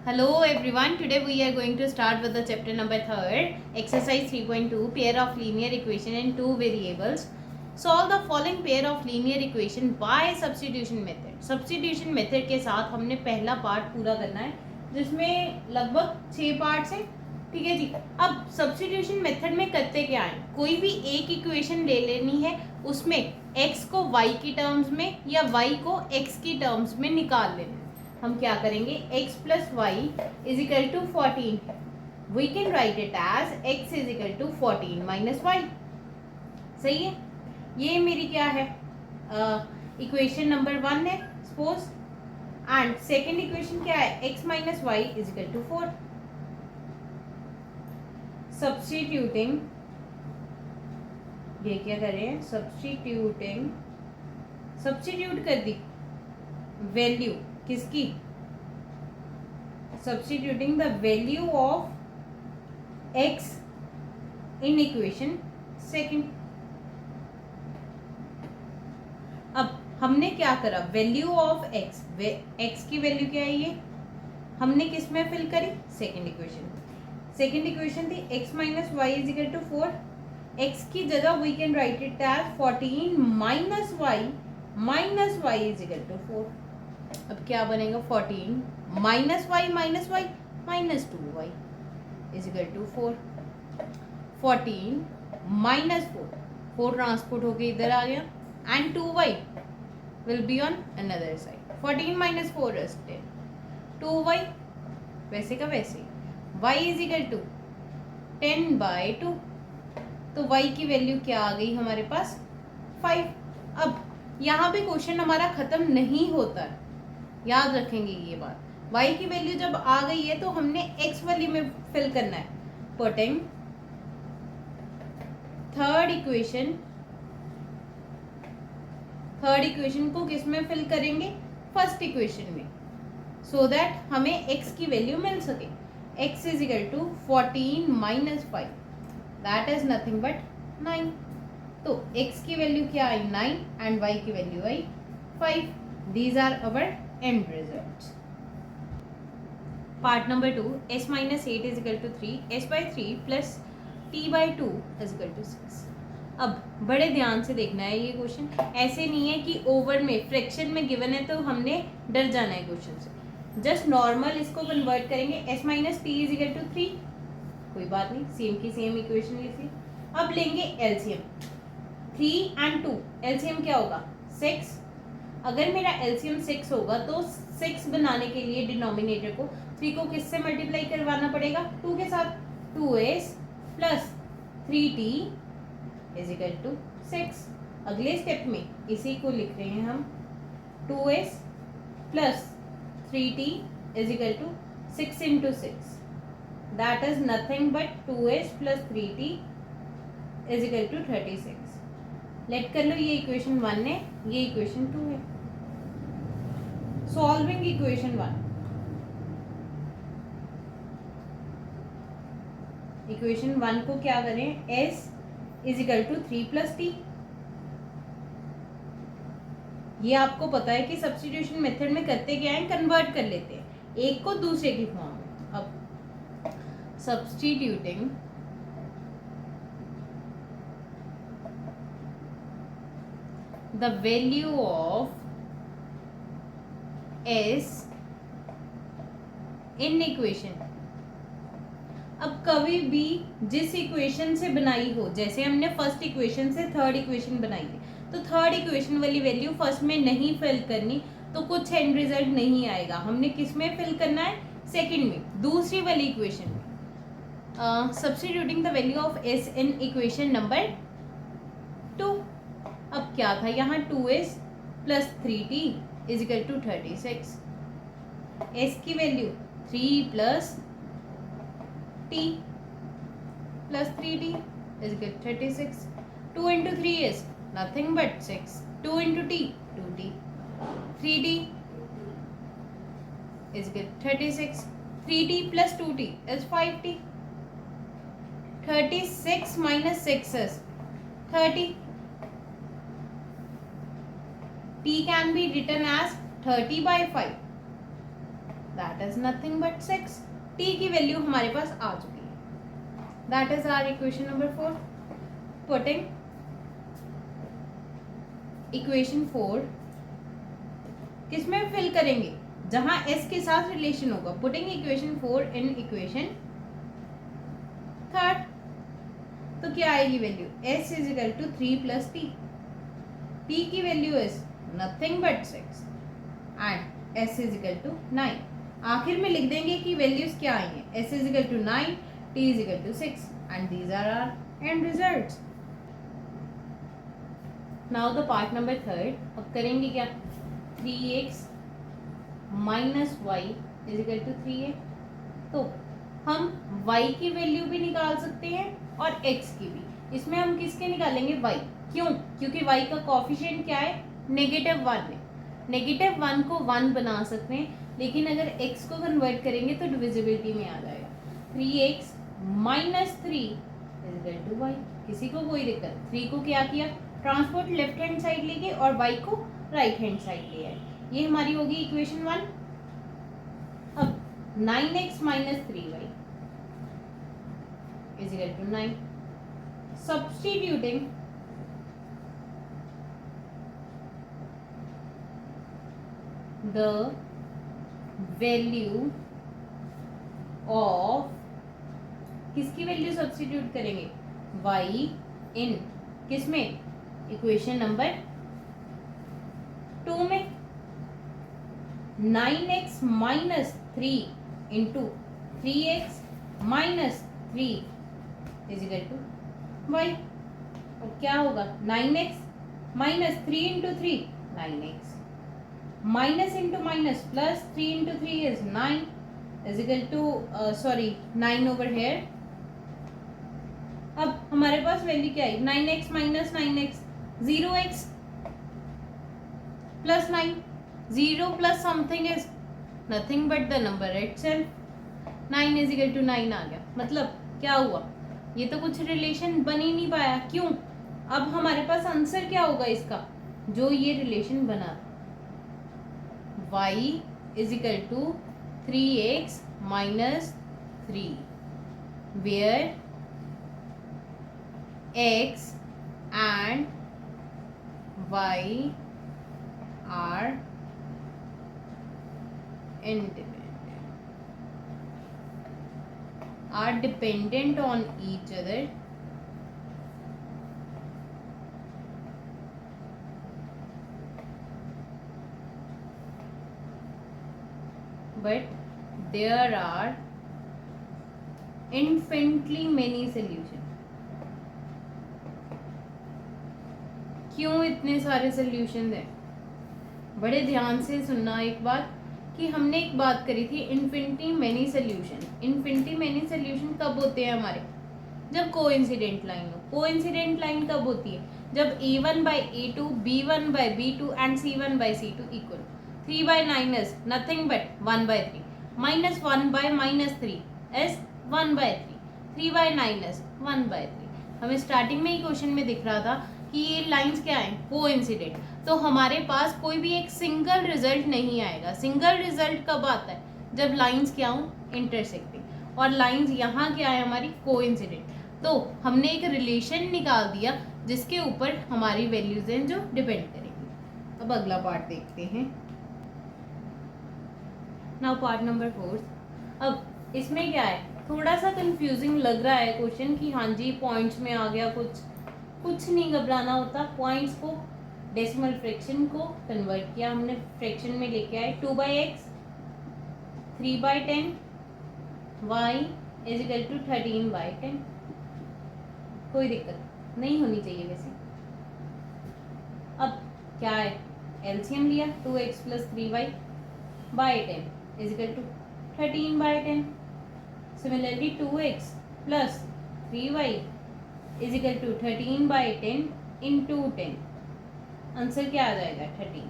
Hello everyone, today we are going to start with the chapter number 3rd, exercise 3.2, pair of linear equation and two variables. Solve the following pair of linear equation by substitution method. Substitution method के साथ हमने पहला part पूरा करना है जिसमें लगभग 6 parts हैं. ठीक है जी. अब सब्स्टिट्यूशन मेथड में करते क्या है, कोई भी एक इक्वेशन ले लेनी है, उसमें x को y की टर्म्स में या y को x की टर्म्स में निकाल लेना है. हम क्या करेंगे, x plus y is equal to 14 है. We can write it as x is equal to 14 minus y. सही है. ये मेरी क्या है, इक्वेशन नंबर 1 है सपोज. एंड सेकेंड इक्वेशन क्या है, x minus y is equal to 4. Substituting, ये क्या करें, सब्स्टिट्यूट कर दी वैल्यू किसकी, substituting the value of x in equation second. अब हमने क्या करा, वैल्यू ऑफ x की वैल्यू क्या है, ये हमने किस में फिल करी, सेकंड इक्वेशन. सेकंड इक्वेशन थी x minus y is equal to 4. x की जगह we can write it as 14 minus y is equal to 4. अब क्या बनेगा, 14 minus y minus 2y is equal to 4. 14 minus 4 transport होके इधर आ गया and 2y will be on another side. 14 minus 4 is 10. 2y वैसे का वैसे, y इज इक्वल टू 10/2. तो y की वैल्यू क्या आ गई हमारे पास, 5. अब यहाँ पे क्वेश्चन हमारा खत्म नहीं होता है, याद रखेंगे ये बात. y की वैल्यू जब आ गई है तो हमने x वाली में फिल करना है. पुटिंग थर्ड इक्वेशन को किस में फिल करेंगे, फर्स्ट इक्वेशन में, सो दैट हमें x की वैल्यू मिल सके. x is equal to 14 minus 5, that is nothing but 9. तो x की वैल्यू क्या आई, 9 एंड y की वैल्यू आई 5. These are our end results. Part number 2, s minus 8 is equal to 3, s by 3 plus t by 2 is equal to 6. अब बड़े ध्यान से देखना है ये क्वेश्चन. ऐसे नहीं है कि ओवर में फ्रैक्शन में गिवन है तो हमने डर जाना है क्वेश्चन से. जस्ट नॉर्मल इसको कन्वर्ट करेंगे. s minus t is equal to 3, कोई बात नहीं, सेम की सेम इक्वेशन लिखिए. अब लेंगे एलसीएम. 3 and 2 एलसीएम क्या होगा, 6. अगर मेरा एलसीएम 6 होगा तो 6 बनाने के लिए डिनोमिनेटर को 3 को किससे मल्टीप्लाई करवाना पड़ेगा, 2 के साथ. 2s plus 3t is equal to 6. अगले स्टेप में इसी को लिख रहे हैं हम, 2s plus 3t is equal to 6 into 6, that is nothing but 2s plus 3t is equal to 36. Let कर लो, ये इक्वेशन 1 है, ये इक्वेशन 2 है. सॉल्विंग इक्वेशन 1, इक्वेशन 1 को क्या करें, s is equal to 3 plus t. ये आपको पता है कि सब्स्टिट्यूशन मेथड में करते क्या है, कन्वर्ट कर लेते हैं एक को दूसरे की फॉर्म में. अब substituting the value of s in equation. अब कभी भी जिस इक्वेशन से बनाई हो, जैसे हमने फर्स्ट इक्वेशन से थर्ड इक्वेशन बनाई है, तो थर्ड इक्वेशन वाली वैल्यू फर्स्ट में नहीं फिल करनी, तो कुछ एंड रिजल्ट नहीं आएगा. हमने किस में फिल करना है, सेकंड में, दूसरी वाली इक्वेशन में. Substituting the value of s in equation number 2. अब क्या था यहाँ, 2s plus 3t is equal to 36. s की value 3 plus t plus 3t is equal to 36. 2 into 3 is nothing but 6. 2 into t 2t. 3t is equal to 36. 3t plus 2t is 5t. 36 minus 6 is 30. t can be written as 30/5. दैट is nothing but 6। t की value हमारे पास आ चुकी है। That is our equation number 4। Putting equation 4 किसमें fill करेंगे, जहां s के साथ रिलेशन होगा। पुटिंग इक्वेशन 4 इन इक्वेशन 3, तो क्या आएगी value, s is equal to 3 plus t. t की value is nothing but 6 and s is equal to 9। आखिर में लिख देंगे कि वैल्यूज क्या आई हैं, s is equal to 9, t is equal to 6 and these are our end results. Now the part number 3। अब करेंगे क्या, 3x minus y is equal to 3a। तो हम y की वैल्यू भी निकाल सकते हैं और x की भी। इसमें हम किसके निकालेंगे, y। क्यों, क्योंकि y का कोफिशिएंट क्या है, -1 है। -1 को 1 बना सकते हैं, लेकिन अगर x को कन्वर्ट करेंगे तो डिविजिबिलिटी में आ जाएगा। 3x minus 3 is equal to y। किसी को कोई दिक्कत, 3 को क्या किया, ट्रांसपोर्ट लेफ्ट हैंड साइड लेके और y को राइट हैंड साइड ले आए। ये हमारी होगी इक्वेशन 1। अब 9x minus 3y is equal to 9। Substituting the value of, किसकी वैल्यू सब्स्टिट्यूट करेंगे, y इन किसमें, इक्वेशन नंबर 2 में। 9x minus 3 into 3x minus 3 is equal to y. और क्या होगा, 9x minus 3 into 3 9x, minus into minus plus 3 into 3 is 9 is equal to sorry 9 over here. अब हमारे पास value क्या है, 9x minus 9x 0x plus 9, 0 plus something is nothing but the number itself. 9 is equal to 9 आ गया। मतलब क्या हुआ, ये तो कुछ रिलेशन बन ही नहीं पाया। क्यों, अब हमारे पास आंसर क्या होगा इसका, जो ये रिलेशन बना, y is equal to 3x minus 3 where x and y are dependent on each other but there are infinitely many solutions। क्यों इतने सारे सॉल्यूशन हैं, बड़े ध्यान से सुनना एक बात, कि हमने एक बात करी थी infinity many solution. Infinity many solution कब होते हैं हमारे, जब कोइंसिडेंट लाइन हो। कोइंसिडेंट लाइन कब होती है, जब a1 by a2 b1 by b2 and c1 by c2 equal. 3 by 9 is nothing but 1 by 3 minus 1 by minus 3 is 1 by 3। 3 by 9 is 1 by 3। हमें स्टार्टिंग में ही क्वेश्चन में दिख रहा था कि ये लाइंस क्या हैं, कोइंसिडेंट। तो हमारे पास कोई भी एक सिंगल रिजल्ट नहीं आएगा। सिंगल रिजल्ट कब आता है, जब लाइंस क्या हो, इंटरसेक्टिंग। और लाइंस यहाँ क्या है हमारी, कोइंसिडेंट। तो हमने एक रिलेशन निकाल दिया जिसके ऊपर हमारी वैल्यूज हैं जो डिपेंड करेंगी। अब अगला पार्ट देखते हैं। Now part number 4। अब इसमें क्या है, थोड़ा सा कंफ्यूजिंग लग रहा है क्वेश्चन कि हाँ जी पॉइंट्स में आ गया, कुछ नहीं घबराना होता। पॉइंट्स को, डेसिमल फ्रैक्शन को कन्वर्ट किया हमने, फ्रैक्शन में लेके आए। 2/x 3/10 y is equal to 13/10। कोई दिक्कत नहीं होनी चाहिए वैसे। अब क्या है, एलसीएम लिया, 2x plus 3y/10 is equal to 13/10। Similarly 2x plus 3y is equal to 13/10 into 10। Answer क्या आ जाएगा, 13।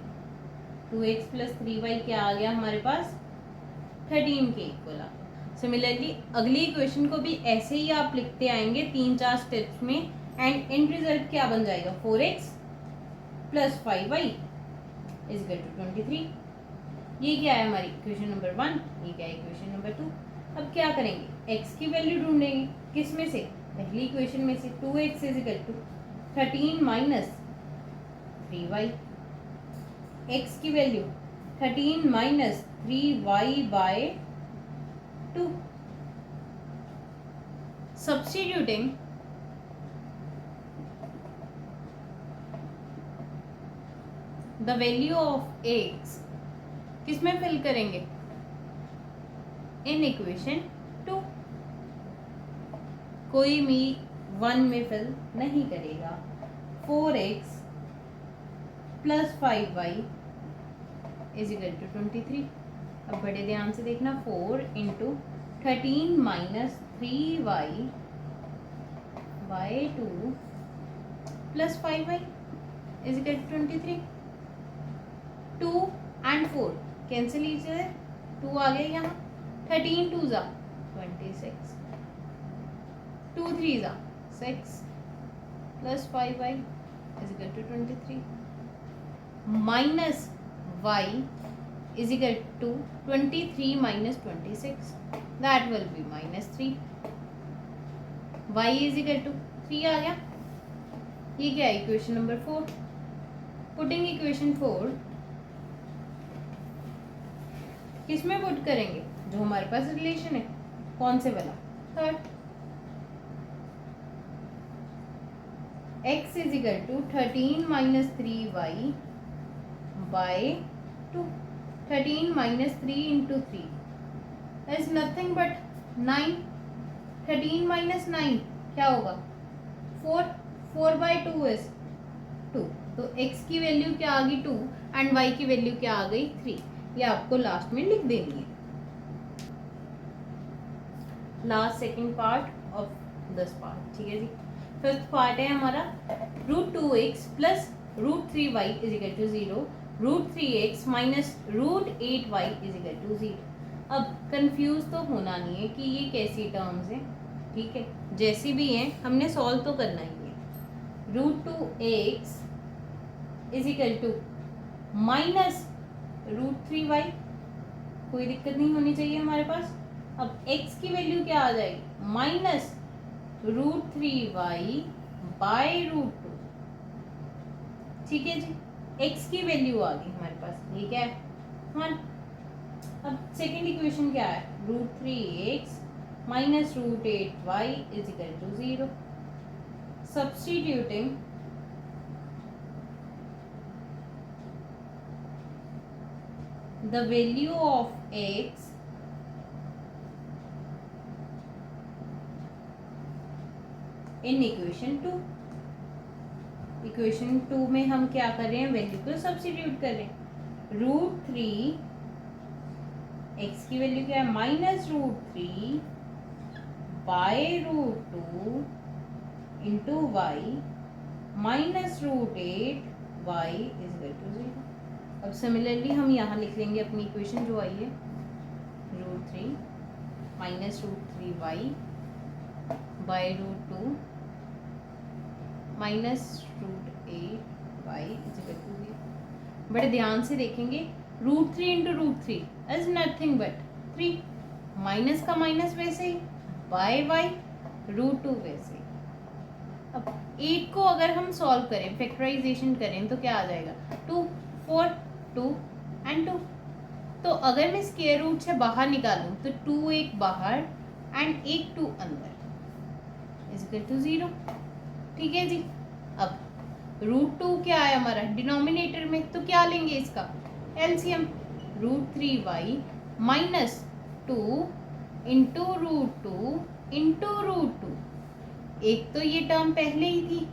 2x प्लस 3y क्या आ गया हमारे पास, 13 के इक्वल आ गया। सिमिलरली अगली इक्वेशन को भी ऐसे ही आप लिखते आएंगे 3-4 स्टेप्स में, एंड एंड रिजल्ट क्या बन जाएगा, 4x plus 5y is equal to 23। ये क्या है हमारी इक्वेशन नंबर 1, ये क्या है इक्वेशन नंबर 2। अब क्या करेंगे, x की वैल्यू ढूंढेंगे, किस में से, पहली इक्वेशन में से। 2x is equal to 13 minus 3y, x की value 13 minus 3y by 2। Substituting the value of x किस में फिल करेंगे, इन इक्वेशन 2। कोई भी 1 में फिल नहीं करेगा। 4x plus 5y is equal to 23। अब बड़े ध्यान से देखना, 4 into 13 minus 3y by 2 plus 5y is equal to 23। 2 and 4 cancel each other, 2 आ गया यहाँ, 13 2 जा 26, 2 3 जा 6 plus 5y is equal to 23 minus y is equal to 23 minus 26, that will be minus 3। y is equal to 3 आ गया। ये क्या है, equation number 4। Putting equation 4 किस में पुट करेंगे, जो हमारे पास रिलेशन है, कौन से वाला, third. x is equal to 13 minus 3y by 2। 13 minus 3 into 3 is nothing but 9। 13 minus 9 क्या होगा, 4। 4 by 2 is 2। तो x की वैल्यू क्या आ गई 2 एंड y की वैल्यू क्या आ गई 3। ये आपको लास्ट में लिख देनी है। Last second part of this part, ठीक है जी। फिफ्थ पार्ट है हमारा √2x plus √3y is equal to 0, √3x minus √8y is equal to 0। अब कंफ्यूज तो होना नहीं है कि ये कैसी टर्म्स हैं, ठीक है, जैसी भी हैं हमने सॉल्व तो करना ही है। √2x is equal to minus √3y, कोई दिक्कत नहीं होनी चाहिए हमारे पास। अब x की वैल्यू क्या आ जाएगी, माइनस √3y बाय √2, ठीक है जी। x की वैल्यू आ गई हमारे पास, ये क्या है 1। अब सेकेंड इक्वेशन क्या है, √3x minus √8y is equal to 0। Substituting the value of x in equation 2। Equation 2 में हम क्या कर रहे हैं, वैल्यू को सब्स्टिट्यूट कर रहे हैं। √3 x की वैल्यू क्या है, minus √3 by √2 into y minus √8 y is equal to 0। अब सिमिलरली हम यहाँ लिख लेंगे अपनी इक्वेशन जो आई है, √3 minus √3y by √2 minus √8y is equal to 0। बड़े ध्यान से देखेंगे, √3 into √3 is nothing but 3, minus का माइनस वैसे ही, बाय y √2 वैसे ही। अब 8 को अगर हम सॉल्व करें, फैक्टराइजेशन करें, तो क्या आ जाएगा, 2 4 2 एंड 2। तो अगर मैं स्क्वायर रूट से बाहर निकालूं तो 2 एक बाहर एंड 1 2 अंदर इज इक्वल टू 0, ठीक है जी। अब √2 क्या है हमारा डिनोमिनेटर में, तो क्या लेंगे इसका LCM, √3y minus 2 into √2 into √2। एक तो ये टर्म पहले ही थी,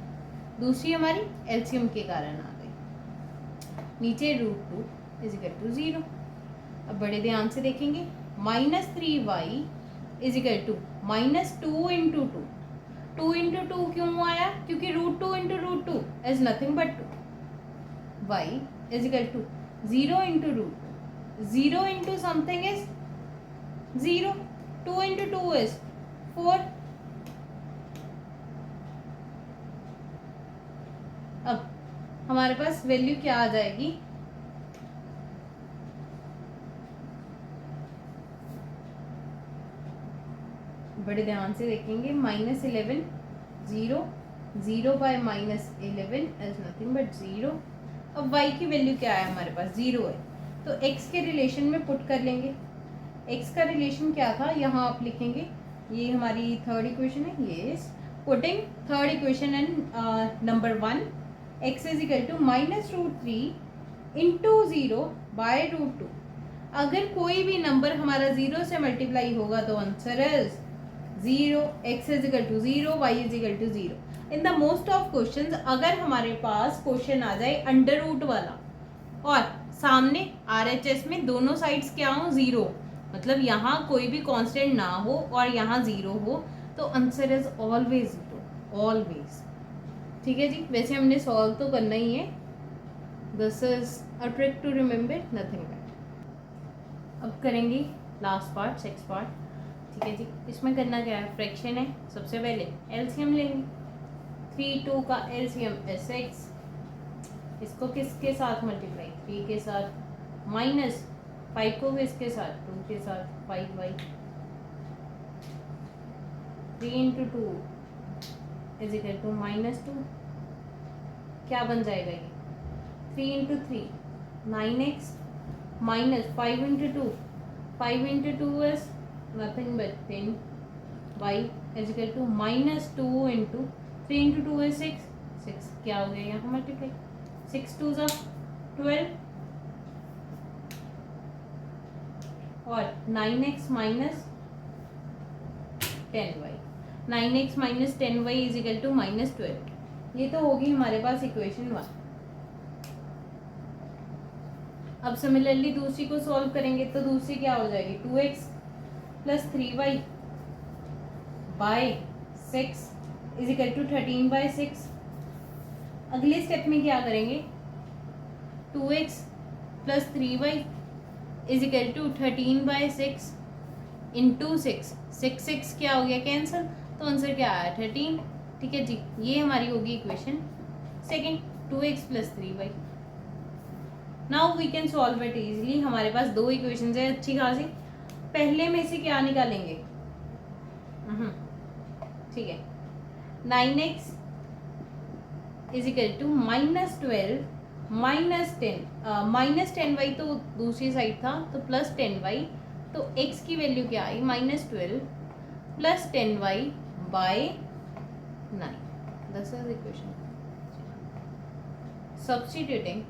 दूसरी हमारी एलसीएम के कारण आ गई, नीचे √2 इज इक्वल टू 0। अब बड़े ध्यान से देखेंगे, minus 3y is equal to minus 2 into 2। 2 into 2 क्यों आया, क्योंकि √2 into √2 is nothing but 2। y is equal to 0 into √2, 0 into something is 0, 2 into 2 is 4। अब हमारे पास वैल्यू क्या आ जाएगी, बड़े ध्यान से देखेंगे, -11 0, 0 बाय -11 इज नथिंग बट 0। अब y की वैल्यू क्या है हमारे पास, 0 है, तो x के रिलेशन में पुट कर लेंगे। x का रिलेशन क्या था, यहाँ आप लिखेंगे, ये हमारी थर्ड इक्वेशन है, ये putting third equation and number 1, x is equal to -√3 into 0 by √2। अगर कोई भी नंबर हमारा 0 से मल्टीप्लाई होगा तो answer is 0, x is equal to 0, y is equal to 0। In the most of questions अगर हमारे पास क्वेश्चन आ जाए अंडर रूट वाला और सामने RHS में दोनों साइड्स क्या हो, 0, मतलब यहाँ कोई भी कांस्टेंट ना हो और यहाँ 0 हो, तो आंसर इज ऑलवेज 0, ऑलवेज। ठीक है जी, वैसे हमने सॉल्व तो करना ही है, this is a trick to remember, nothing that. अब करेंगे लास्ट पार्ट, 6 पार्ट। ठीक है जी, इसमें करना क्या है, फ्रैक्शन है, सबसे पहले एलसीएम लेंगे। 3 2 का एलसीएम is 6, इसको किसके साथ मल्टीप्लाई, 3 के साथ, माइनस 5 को किसके साथ, 2 के साथ, 5y, 3 into 2 is equal to -2, क्या बन जाएगा ये, 3 into 3 9x, minus 5 into 2, 5 into 2 is nothing but 10, y is equal to -2 into 3 into 2 is 6, 6 क्या हो गया यहाँ मल्टीप्लाई, 6 2 जा 12 और 9x minus 10y, 9x minus 10y is equal to -12। ये तो होगी हमारे पास इक्वेशन 1। अब सिमिलरली दूसरी को सॉल्व करेंगे तो दूसरी क्या हो जाएगी, 2x plus 3y by 6 is equal to 13 by 6। अगले स्टेप में क्या करेंगे, 2x plus 3y is equal to 13 by 6 into 6, 6 क्या हो गया कैंसिल, तो आंसर क्या आया 13। ठीक है जी, ये हमारी होगी equation second, 2x plus 3y। Now we can solve it easily, हमारे पास दो इक्वेशंस है अच्छी खासी, पहले में से क्या निकालेंगे, ठीक है, 9x is equal to -12 -10y तो दूसरी साइड था तो प्लस 10y, तो x की वैल्यू क्या आई, -12 plus 10y by 9, this is equation. Substituting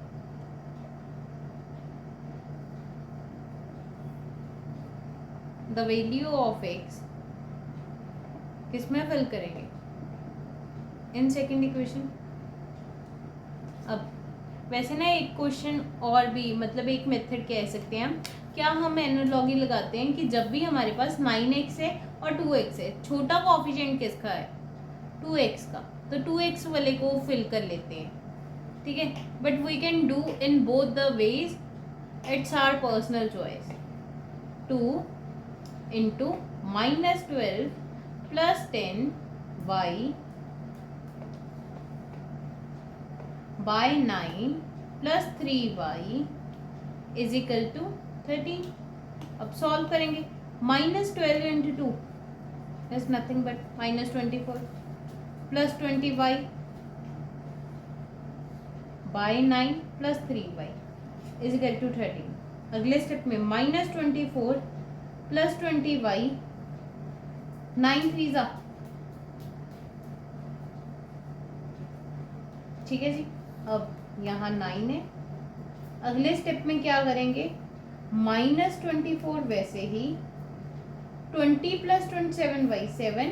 the value of x किसमें फिल करेंगे, इन सेकेंड इक्वेशन। अब वैसे ना एक क्वेश्चन और भी, मतलब एक मेथड कह सकते हैं हम, क्या हम एनालॉजी लगाते हैं कि जब भी हमारे पास 9x है और 2x है, छोटा कोएफिशिएंट किसका है, 2x का, तो 2x वाले को फिल कर लेते हैं। ठीक है, but we can do in both the ways, it's our personal choice. 2 into -12 plus 10y by 9 plus 3y is equal to 13। अब सॉल्व करेंगे, -12 into 2 is nothing but -24 plus 20y by 9 plus 3y is equal to 13। अगले step में -24 plus 20y, 9 3 जा, ठीक है जी। अब यहाँ 9 है, अगले स्टेप में क्या करेंगे, -24 वैसे ही, 20 plus 27y 7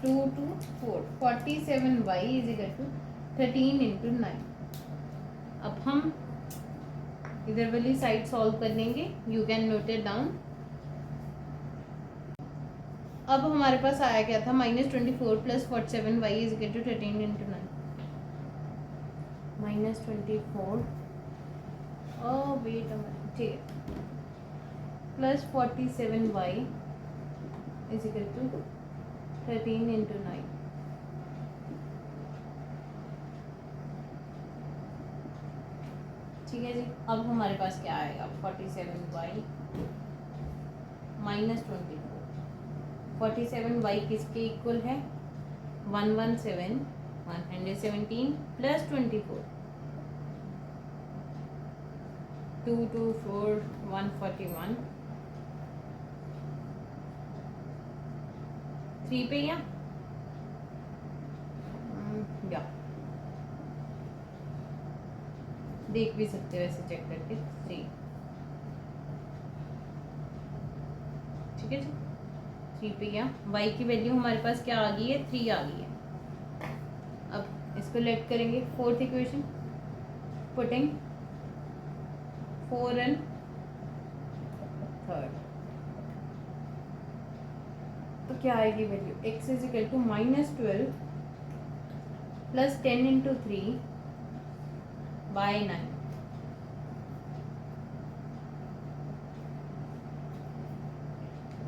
2 2 4 47y is equal to 13 into 9। अब हम इधर वाली साइड सॉल्व कर लेंगे, you can note it down. अब हमारे पास आया क्या था, -24 plus 47y is equal to 13 into 9, -24 wait ठीक है, plus 47y is equal to 13 into 9। ठीक है जी, अब हमारे पास क्या आएगा, 47y -24 47 वाई किसके इक्वल है 117 117 प्लस 24 224 141 3 पे या देख भी सकते हो ऐसे चेक करके 3 ठीक है जी 3 पे या y की वैल्यू हमारे पास क्या आ गई है 3 आ गई है। अब इसको लेट करेंगे fourth equation putting 4 and third तो क्या आएगी value x is equal to -12 plus 10 into 3 by 9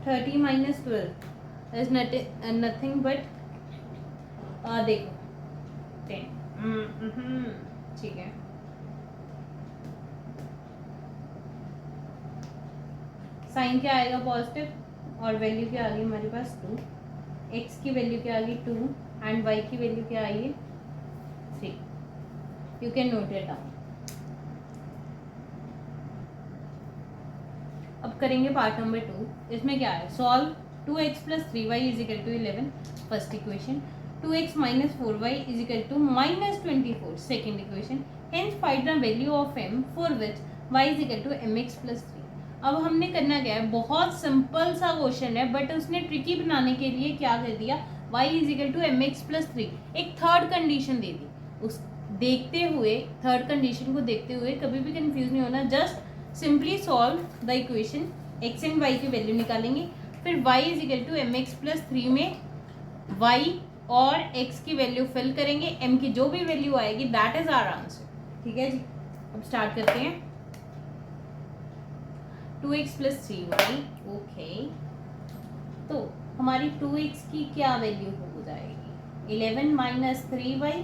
30 minus 12 is nothing but देखो 10 ठीक है साइन क्या आएगा पॉजिटिव और वैल्यू क्या आ गई हमारे पास 2 x की वैल्यू क्या आ गई 2 एंड y की वैल्यू क्या आई है 3 you can note it down. अब करेंगे पार्ट नंबर 2 इसमें क्या है solve 2x plus 3y is equal to 11 first equation 2x minus 4y is equal to -24 second equation hence find the value of m for which y is equal to mx plus 3। अब हमने करना क्या है बहुत simple सा question है but उसने tricky बनाने के लिए क्या कर दिया y is equal to mx plus 3 एक थर्ड कंडीशन दे दी उस देखते हुए थर्ड कंडीशन को देखते हुए कभी भी कंफ्यूज नहीं होना just simply solve the equation x and y की वैल्यू निकालेंगे फिर y is equal to m x plus 3 में y और x की वैल्यू फिल करेंगे m की जो भी वैल्यू आएगी दैट इज आवर आंसर। ठीक है जी अब स्टार्ट करते हैं 2x प्लस 3y ओके तो हमारी 2x की क्या वैल्यू हो जाएगी 11 माइनस 3y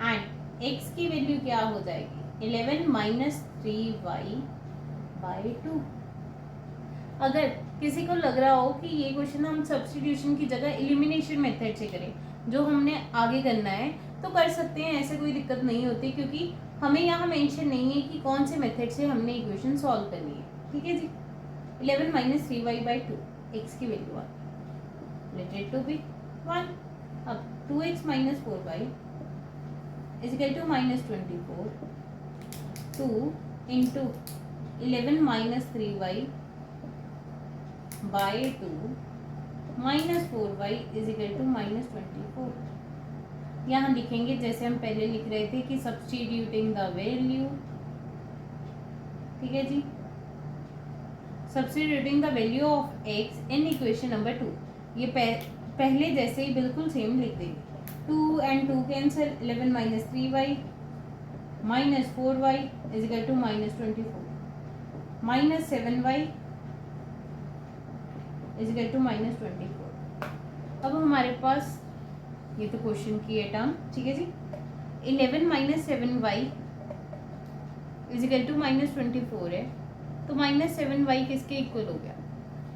एंड x की वैल्यू क्या हो जाएगी 11 माइनस 3y बाई 2। अगर किसी को लग रहा हो कि ये क्वेश्चन हम सब्स्टिट्यूशन की जगह एलिमिनेशन मेथड से करें जो हमने आगे करना है तो कर सकते हैं ऐसे कोई दिक्कत नहीं होती क्योंकि हमें यहाँ मेंशन नहीं है कि कौन से मेथड से हमने इक्वेशन सॉल्व करनी है। ठीक है जी 11 माइनस 3y बाई 2 x की वैल्यू आ गई लेट इट टू बी 1। अब 2x minus 4y is equal to -24 2 into 11 minus 3y by 2 minus 4y is equal to -24। यहाँ लिखेंगे जैसे हम पहले लिख रहे थे कि सब्स्टिट्यूटिंग द वैल्यू। ठीक है जी substituting the value of x in equation number 2 ये पहले जैसे ही बिल्कुल सेम लिख देंगे 2 and 2 cancel 11 minus 3y minus 4y is equal to -24 minus 7y is equal to -24। अब हमारे पास ये तो क्वेश्चन की है टर्म। ठीक है जी 11 minus 7y is equal to -24 है तो -7y किसके इक्वल हो गया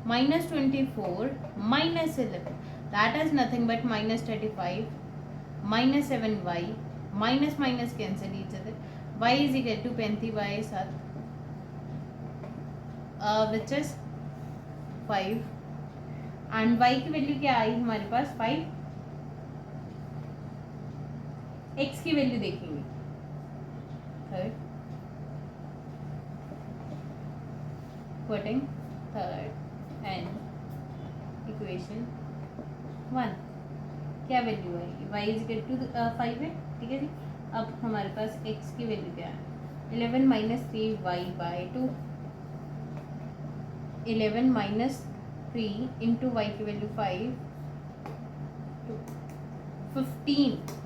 -24 minus 11 that is nothing but -35 -7y minus minus cancel each other y is equal to 35 साथ विच इज 5 एंड y की वैल्यू क्या आई हमारे पास 5। x की वैल्यू देखेंगे third putting third and equation 1 क्या वैल्यू आएगी y इज इक्वल टू 5 है। ठीक है जी अब हमारे पास x की वैल्यू क्या है 11 minus 3y by 2 11 minus 3 into y की value 5 15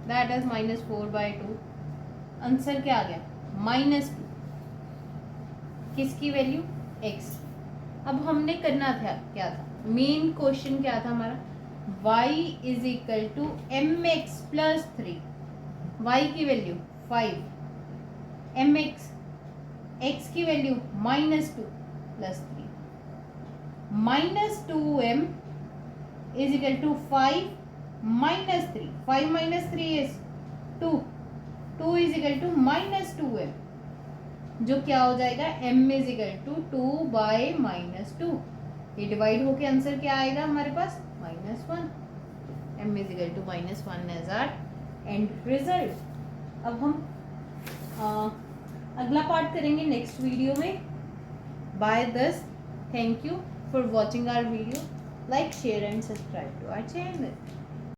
that is -4 by 2 answer क्या आ गया -2 किसकी वैल्यू x। अब हमने करना था क्या था मेन क्वेश्चन क्या था हमारा y is equal to m x plus 3 y की वैल्यू 5 mx x की value -2 plus 3 -2m is equal to 5 -3 5 - 3 is 2 2 is equal to -2m जो क्या हो जाएगा m is equal to 2 by -2 ये डिवाइड होके आंसर क्या आएगा हमारे पास -1 m is equal to -1 as our end result. अब हम अगला पार्ट करेंगे नेक्स्ट वीडियो में। By this thank you for watching our video, like, share and subscribe to our channel।